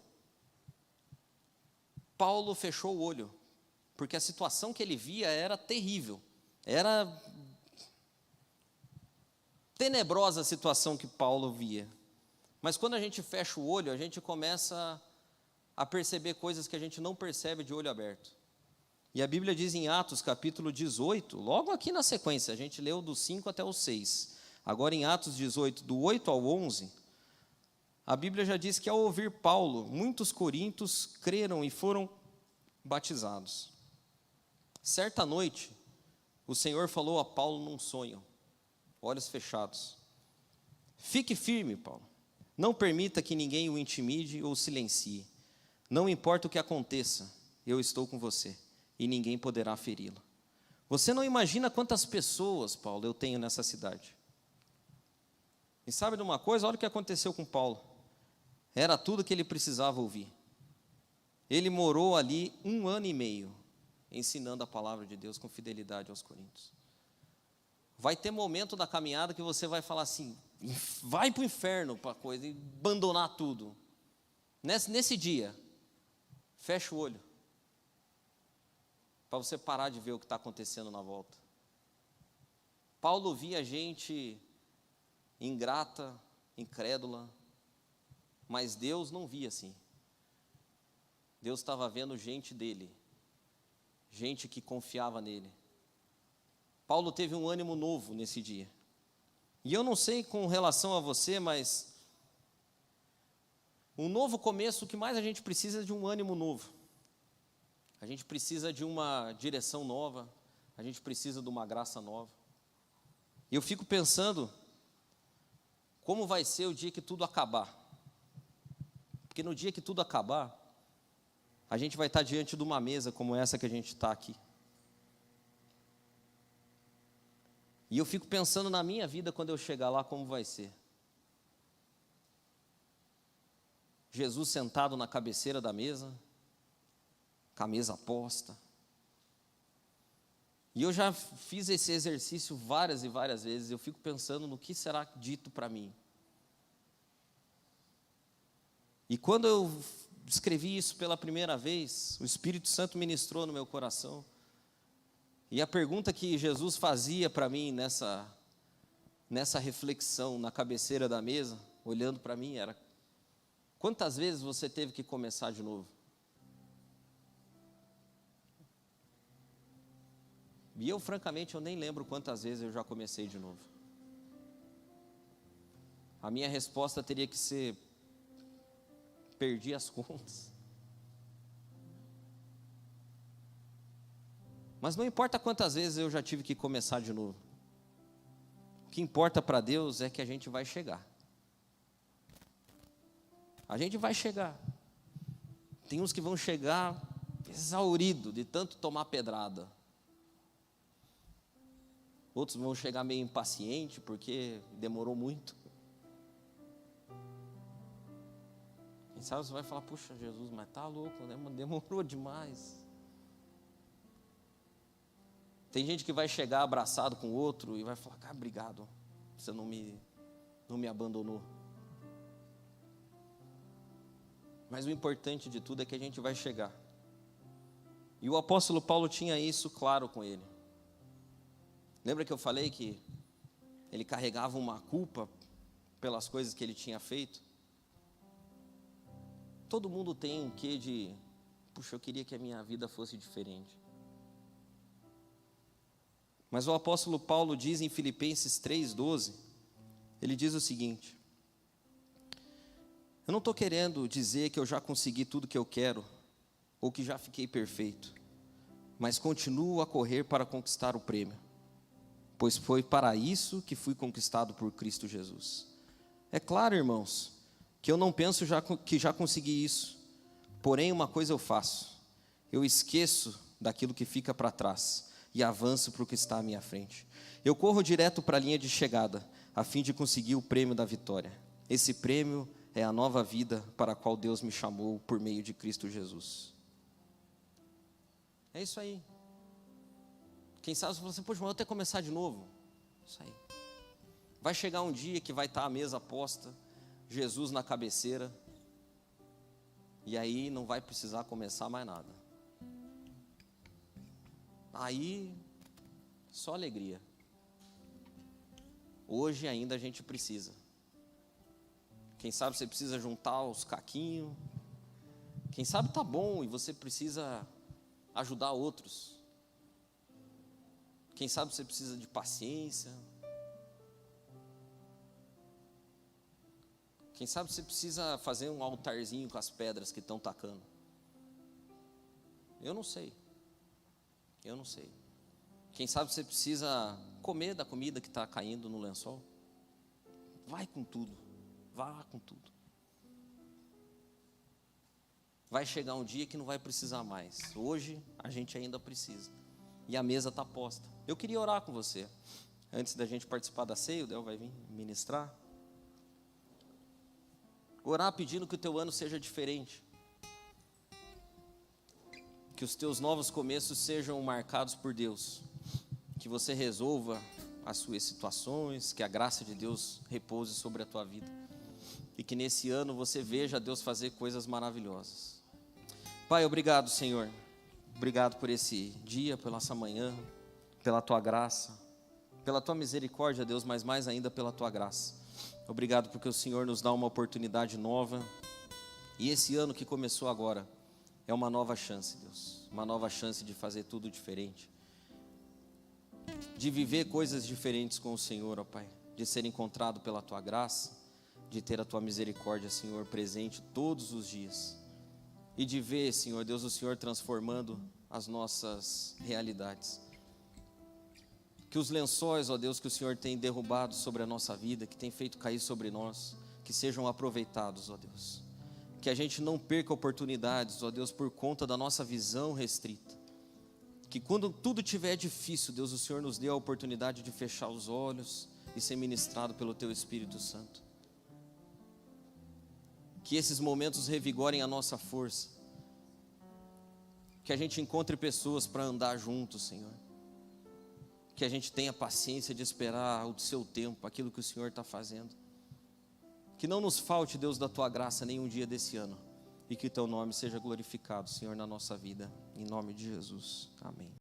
Paulo fechou o olho, porque a situação que ele via era terrível. Era tenebrosa a situação que Paulo via. Mas quando a gente fecha o olho, a gente começa a perceber coisas que a gente não percebe de olho aberto. E a Bíblia diz em Atos capítulo 18, logo aqui na sequência, a gente leu do 5 até o 6. Agora em Atos 18, do 8 ao 11, a Bíblia já diz que ao ouvir Paulo, muitos coríntios creram e foram batizados. Certa noite, o Senhor falou a Paulo num sonho, olhos fechados: fique firme, Paulo, não permita que ninguém o intimide ou silencie. Não importa o que aconteça, eu estou com você, e ninguém poderá feri-lo. Você não imagina quantas pessoas, Paulo, eu tenho nessa cidade. E sabe de uma coisa? Olha o que aconteceu com Paulo. Era tudo que ele precisava ouvir. Ele morou ali 1 ano e meio, ensinando a palavra de Deus com fidelidade aos coríntios. Vai ter momento da caminhada que você vai falar assim: vai para o inferno para coisa, e abandonar tudo. Nesse dia, fecha o olho, para você parar de ver o que está acontecendo na volta. Paulo via gente ingrata, incrédula, mas Deus não via assim. Deus estava vendo gente dele, gente que confiava nele. Paulo teve um ânimo novo nesse dia. E eu não sei com relação a você, mas um novo começo, o que mais a gente precisa é de um ânimo novo. A gente precisa de uma direção nova. A gente precisa de uma graça nova. E eu fico pensando, como vai ser o dia que tudo acabar? Porque no dia que tudo acabar, a gente vai estar diante de uma mesa como essa que a gente está aqui. E eu fico pensando na minha vida quando eu chegar lá, como vai ser. Jesus sentado na cabeceira da mesa, com a mesa posta. E eu já fiz esse exercício várias e várias vezes. Eu fico pensando no que será dito para mim. E quando eu escrevi isso pela primeira vez, o Espírito Santo ministrou no meu coração. E a pergunta que Jesus fazia para mim nessa reflexão, na cabeceira da mesa, olhando para mim, era: quantas vezes você teve que começar de novo? E eu, francamente, eu nem lembro quantas vezes eu já comecei de novo. A minha resposta teria que ser: perdi as contas. Mas não importa quantas vezes eu já tive que começar de novo. O que importa para Deus é que a gente vai chegar. A gente vai chegar. Tem uns que vão chegar exaurido de tanto tomar pedrada. Outros vão chegar meio impaciente porque demorou muito. Quem sabe você vai falar: puxa, Jesus, mas tá louco, né? Demorou demais. Tem gente que vai chegar abraçado com o outro e vai falar: cara, obrigado, você não me abandonou. Mas o importante de tudo é que a gente vai chegar. E o apóstolo Paulo tinha isso claro com ele. Lembra que eu falei que ele carregava uma culpa pelas coisas que ele tinha feito? Todo mundo tem um quê de: puxa, eu queria que a minha vida fosse diferente. Mas o apóstolo Paulo diz em Filipenses 3,12, ele diz o seguinte: eu não estou querendo dizer que eu já consegui tudo que eu quero, ou que já fiquei perfeito, mas continuo a correr para conquistar o prêmio, pois foi para isso que fui conquistado por Cristo Jesus. É claro, irmãos, que eu não penso que já consegui isso, porém uma coisa eu faço: eu esqueço daquilo que fica para trás e avanço para o que está à minha frente. Eu corro direto para a linha de chegada, a fim de conseguir o prêmio da vitória. Esse prêmio é a nova vida para a qual Deus me chamou por meio de Cristo Jesus. É isso aí. Quem sabe você fala assim: poxa, mas eu tenho que começar de novo. Isso aí. Vai chegar um dia que vai estar a mesa posta, Jesus na cabeceira, e aí não vai precisar começar mais nada. Aí, só alegria. Hoje ainda a gente precisa. Quem sabe você precisa juntar os caquinhos. Quem sabe tá bom e você precisa ajudar outros. Quem sabe você precisa de paciência. Quem sabe você precisa fazer um altarzinho com as pedras que estão tacando. Eu não sei. Eu não sei. Quem sabe você precisa comer da comida que está caindo no lençol. Vai com tudo. Vá com tudo. Vai chegar um dia que não vai precisar mais. Hoje a gente ainda precisa. E a mesa está posta. Eu queria orar com você. Antes da gente participar da ceia, o Del vai vir ministrar. Orar pedindo que o teu ano seja diferente. Que os teus novos começos sejam marcados por Deus. Que você resolva as suas situações, que a graça de Deus repouse sobre a tua vida. E que nesse ano você veja Deus fazer coisas maravilhosas. Pai, obrigado, Senhor. Obrigado por esse dia, pela essa manhã, pela tua graça, pela tua misericórdia, Deus, mas mais ainda pela tua graça. Obrigado porque o Senhor nos dá uma oportunidade nova. E esse ano que começou agora é uma nova chance, Deus. Uma nova chance de fazer tudo diferente. De viver coisas diferentes com o Senhor, ó Pai. De ser encontrado pela tua graça. De ter a tua misericórdia, Senhor, presente todos os dias. E de ver, Senhor Deus, o Senhor transformando as nossas realidades. Que os lençóis, ó Deus, que o Senhor tem derrubado sobre a nossa vida, que tem feito cair sobre nós, que sejam aproveitados, ó Deus. Que a gente não perca oportunidades, ó Deus, por conta da nossa visão restrita. Que quando tudo estiver difícil, Deus, o Senhor nos dê a oportunidade de fechar os olhos e ser ministrado pelo Teu Espírito Santo. Que esses momentos revigorem a nossa força. Que a gente encontre pessoas para andar juntos, Senhor. Que a gente tenha paciência de esperar o seu tempo, aquilo que o Senhor está fazendo. Que não nos falte, Deus, da Tua graça nenhum dia desse ano. E que Teu nome seja glorificado, Senhor, na nossa vida. Em nome de Jesus. Amém.